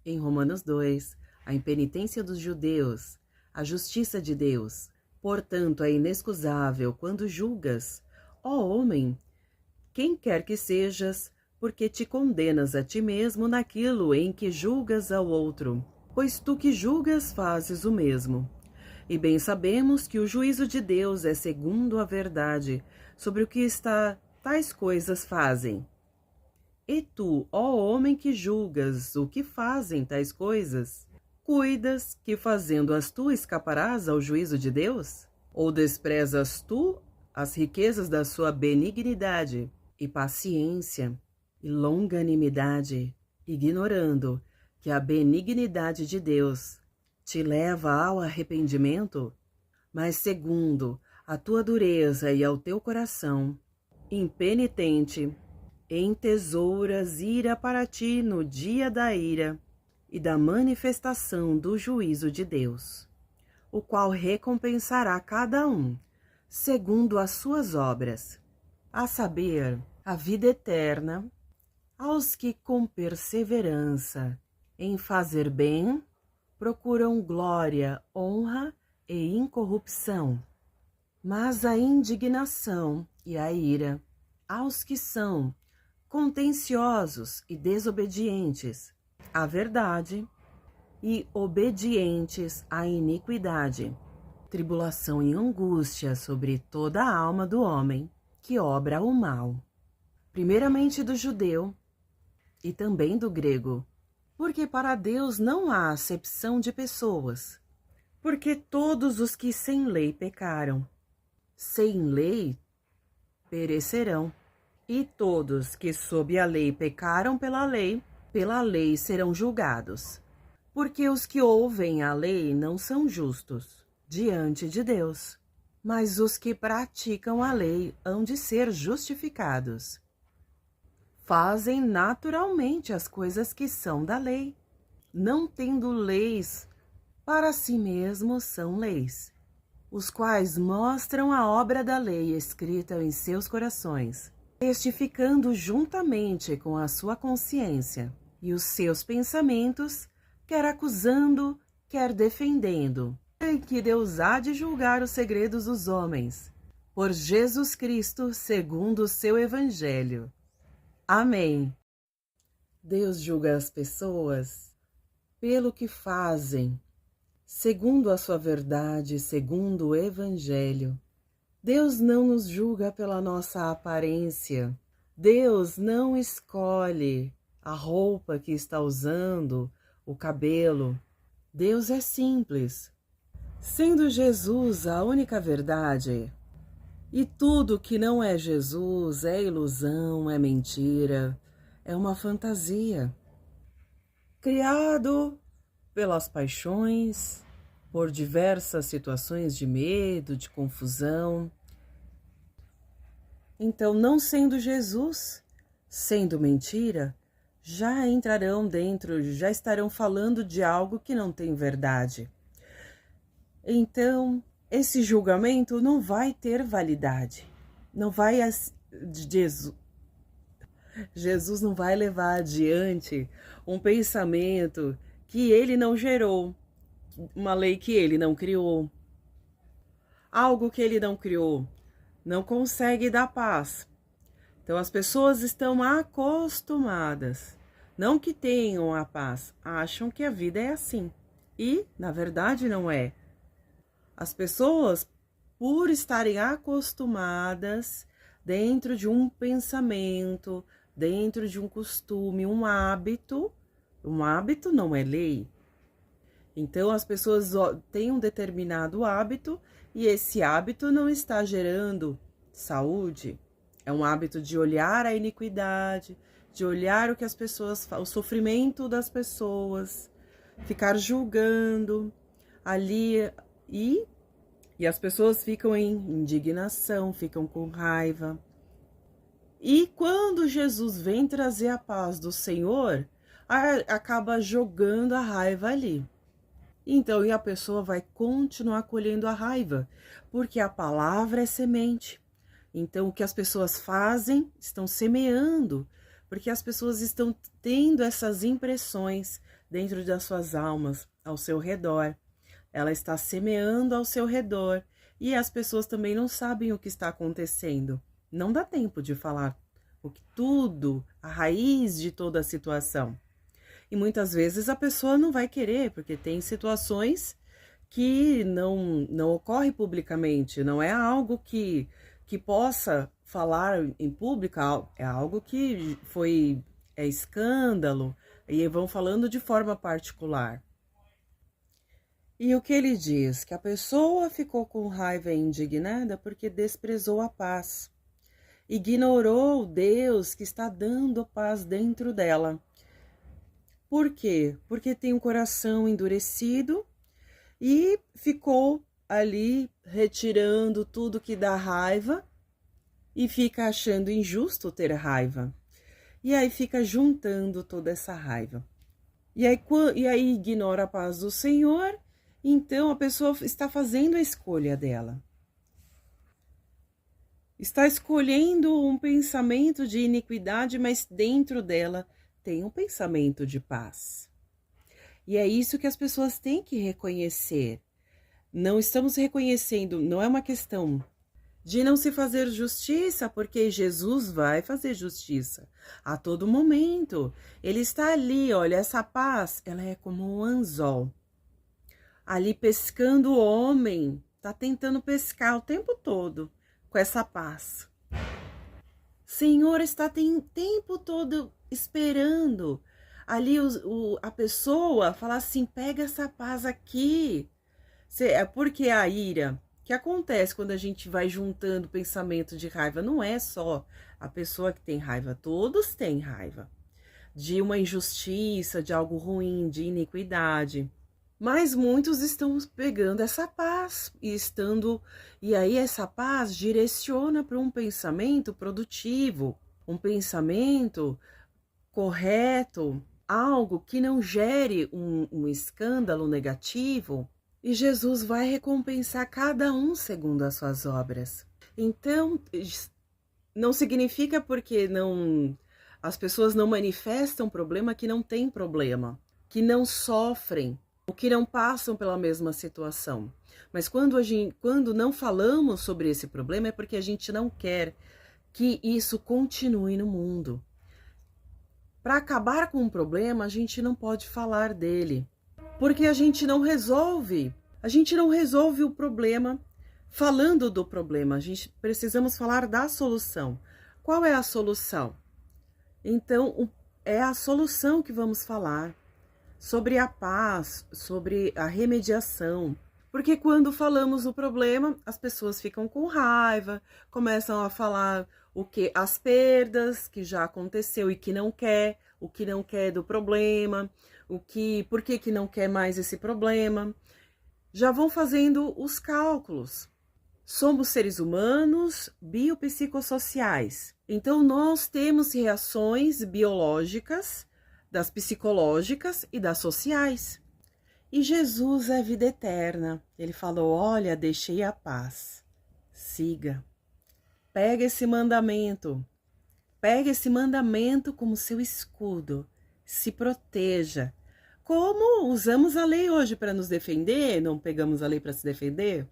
Em Romanos 2, a impenitência dos judeus, a justiça de Deus, portanto, é inexcusável quando julgas, ó homem, quem quer que sejas, porque te condenas a ti mesmo naquilo em que julgas ao outro, pois tu que julgas fazes o mesmo. E bem sabemos que o juízo de Deus é segundo a verdade, sobre o que tais coisas fazem. E tu, ó homem que julgas o que fazem tais coisas, cuidas que fazendo-as tu escaparás ao juízo de Deus? Ou desprezas tu as riquezas da sua benignidade e paciência e longanimidade, ignorando que a benignidade de Deus te leva ao arrependimento? Mas segundo a tua dureza e ao teu coração impenitente, entesouras ira para ti no dia da ira e da manifestação do juízo de Deus, o qual recompensará cada um, segundo as suas obras, a saber, a vida eterna, aos que com perseverança em fazer bem procuram glória, honra e incorrupção. Mas a indignação e a ira aos que são contenciosos e desobedientes à verdade e obedientes à iniquidade, tribulação e angústia sobre toda a alma do homem que obra o mal, primeiramente do judeu e também do grego, porque para Deus não há acepção de pessoas, porque todos os que sem lei pecaram, sem lei perecerão, e todos que sob a lei pecaram pela lei serão julgados. Porque os que ouvem a lei não são justos diante de Deus, mas os que praticam a lei hão de ser justificados. Fazem naturalmente as coisas que são da lei, não tendo leis para si mesmos são leis, os quais mostram a obra da lei escrita em seus corações, testificando juntamente com a sua consciência e os seus pensamentos, quer acusando, quer defendendo, em que Deus há de julgar os segredos dos homens, por Jesus Cristo, segundo o seu Evangelho. Amém. Deus julga as pessoas pelo que fazem, segundo a sua verdade, segundo o Evangelho. Deus não nos julga pela nossa aparência. Deus não escolhe a roupa que está usando, o cabelo. Deus é simples. Sendo Jesus a única verdade, e tudo que não é Jesus é ilusão, é mentira, é uma fantasia. Criado pelas paixões, por diversas situações de medo, de confusão. Então, não sendo Jesus, sendo mentira, já entrarão dentro, já estarão falando de algo que não tem verdade. Então, esse julgamento não vai ter validade. Não vai Jesus não vai levar adiante um pensamento que ele não gerou, uma lei que ele não criou. Algo que ele não criou não consegue dar paz. Então as pessoas estão acostumadas, não que tenham a paz, acham que a vida é assim. E, na verdade, não é. As pessoas, por estarem acostumadas dentro de um pensamento, dentro de um costume, um hábito não é lei. Então, as pessoas têm um determinado hábito e esse hábito não está gerando saúde. É um hábito de olhar a iniquidade, de olhar o que as pessoas, o sofrimento das pessoas, ficar julgando ali e as pessoas ficam em indignação, ficam com raiva. E quando Jesus vem trazer a paz do Senhor, acaba jogando a raiva ali. Então, e a pessoa vai continuar colhendo a raiva, porque a palavra é semente. Então, o que as pessoas fazem, estão semeando, porque as pessoas estão tendo essas impressões, dentro das suas almas, ao seu redor. Ela está semeando ao seu redor e as pessoas também não sabem o que está acontecendo. Não dá tempo de falar tudo, a raiz de toda a situação. E muitas vezes a pessoa não vai querer, porque tem situações que não ocorre publicamente, não é algo que possa falar em público, é algo que é escândalo, e vão falando de forma particular. E o que ele diz? Que a pessoa ficou com raiva e indignada porque desprezou a paz. Ignorou Deus que está dando paz dentro dela. Por quê? Porque tem um coração endurecido e ficou ali retirando tudo que dá raiva e fica achando injusto ter raiva. E aí fica juntando toda essa raiva. E aí ignora a paz do Senhor, então a pessoa está fazendo a escolha dela. Está escolhendo um pensamento de iniquidade, mas dentro dela tem um pensamento de paz. E é isso que as pessoas têm que reconhecer. Não estamos reconhecendo, não é uma questão de não se fazer justiça, porque Jesus vai fazer justiça a todo momento. Ele está ali, olha, essa paz, ela é como um anzol. Ali pescando o homem, está tentando pescar o tempo todo com essa paz. Senhor está o tempo todo esperando ali a pessoa falar assim, pega essa paz aqui. É porque a ira que acontece quando a gente vai juntando pensamento de raiva, não é só a pessoa que tem raiva, todos têm raiva de uma injustiça, de algo ruim, de iniquidade. Mas muitos estão pegando essa paz e aí essa paz direciona para um pensamento produtivo, um pensamento correto, algo que não gere um escândalo negativo. E Jesus vai recompensar cada um segundo as suas obras. Então, não significa porque as pessoas não manifestam problema que não tem problema, que não sofrem, ou que não passam pela mesma situação. Mas quando não falamos sobre esse problema é porque a gente não quer que isso continue no mundo. Para acabar com um problema, a gente não pode falar dele, porque a gente não resolve o problema falando do problema, precisamos falar da solução. Qual é a solução? Então, é a solução que vamos falar, sobre a paz, sobre a remediação. Porque quando falamos do problema, as pessoas ficam com raiva, começam a falar as perdas que já aconteceu e que não quer, o que não quer do problema, por que não quer mais esse problema. Já vão fazendo os cálculos. Somos seres humanos biopsicossociais. Então, nós temos reações biológicas, das psicológicas e das sociais. E Jesus é vida eterna. Ele falou, olha, deixei a paz. Siga. Pega esse mandamento como seu escudo. Se proteja. Como usamos a lei hoje para nos defender, não pegamos a lei para se defender?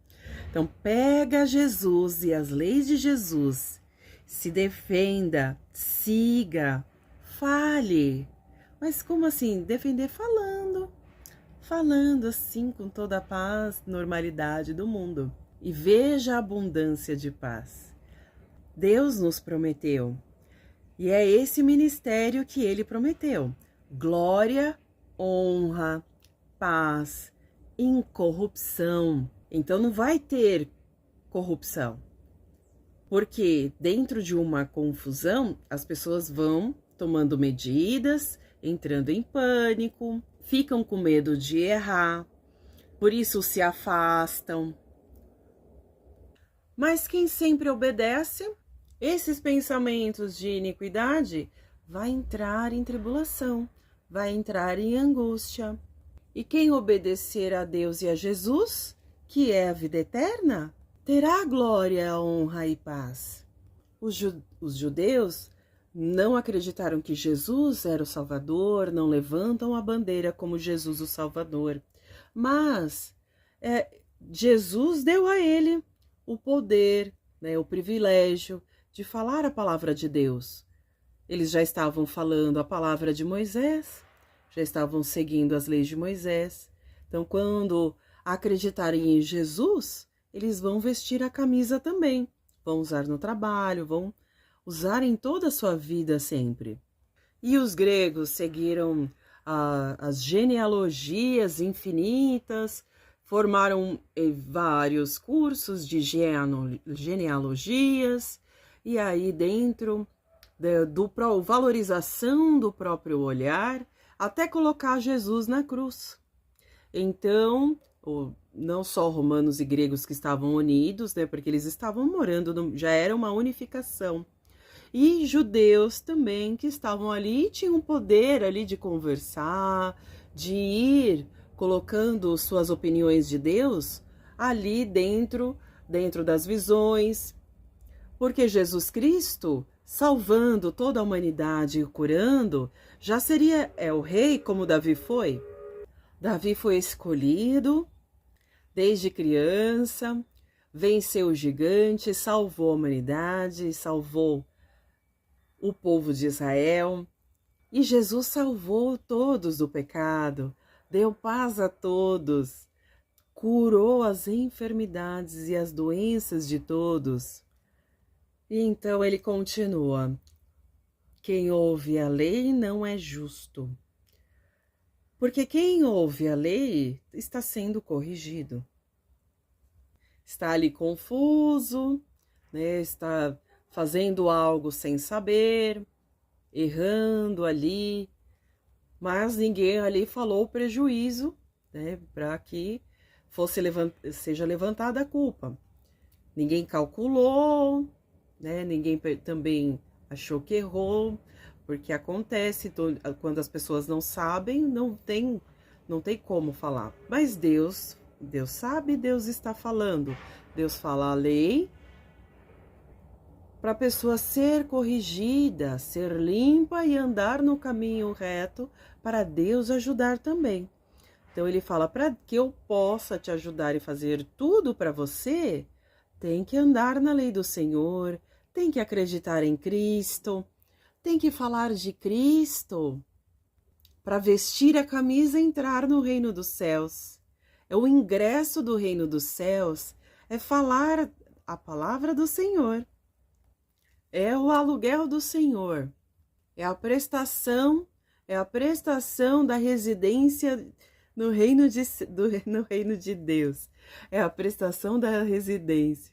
Então, pega Jesus e as leis de Jesus. Se defenda, siga, fale. Mas como assim? Defender falando assim com toda a paz, normalidade do mundo. E veja a abundância de paz. Deus nos prometeu. E é esse ministério que ele prometeu. Glória, honra, paz, incorrupção. Então não vai ter corrupção. Porque dentro de uma confusão, as pessoas vão tomando medidas, entrando em pânico, ficam com medo de errar, por isso se afastam. Mas quem sempre obedece, esses pensamentos de iniquidade, vai entrar em tribulação, vai entrar em angústia. E quem obedecer a Deus e a Jesus, que é a vida eterna, terá glória, honra e paz. Os judeus não acreditaram que Jesus era o Salvador, não levantam a bandeira como Jesus o Salvador. Mas Jesus deu a ele o poder, né, o privilégio de falar a palavra de Deus. Eles já estavam falando a palavra de Moisés, já estavam seguindo as leis de Moisés. Então, quando acreditarem em Jesus, eles vão vestir a camisa também, vão usar no trabalho, vão usar em toda a sua vida sempre. E os gregos seguiram as genealogias infinitas, formaram vários cursos de genealogias, e aí dentro valorização do próprio olhar, até colocar Jesus na cruz. Então, não só romanos e gregos que estavam unidos, né, porque eles estavam morando, já era uma unificação, e judeus também que estavam ali e tinham poder ali de conversar, de ir colocando suas opiniões de Deus ali dentro das visões, porque Jesus Cristo, salvando toda a humanidade e curando, já seria o rei como Davi foi. Davi foi escolhido desde criança, venceu o gigante, salvou a humanidade, salvou o povo de Israel, e Jesus salvou todos do pecado, deu paz a todos, curou as enfermidades e as doenças de todos. E então ele continua: quem ouve a lei não é justo, porque quem ouve a lei está sendo corrigido. Está ali confuso, né? Está fazendo algo sem saber, errando ali, mas ninguém ali falou o prejuízo, né, para que seja levantada a culpa. Ninguém calculou, né, ninguém também achou que errou, porque acontece quando as pessoas não sabem, não tem como falar. Mas Deus sabe, Deus está falando. Deus fala a lei para a pessoa ser corrigida, ser limpa e andar no caminho reto, para Deus ajudar também. Então ele fala: para que eu possa te ajudar e fazer tudo para você, tem que andar na lei do Senhor, tem que acreditar em Cristo, tem que falar de Cristo, para vestir a camisa e entrar no reino dos céus. O ingresso do reino dos céus é falar a palavra do Senhor. É o aluguel do Senhor, é a prestação da residência no reino de Deus, é a prestação da residência.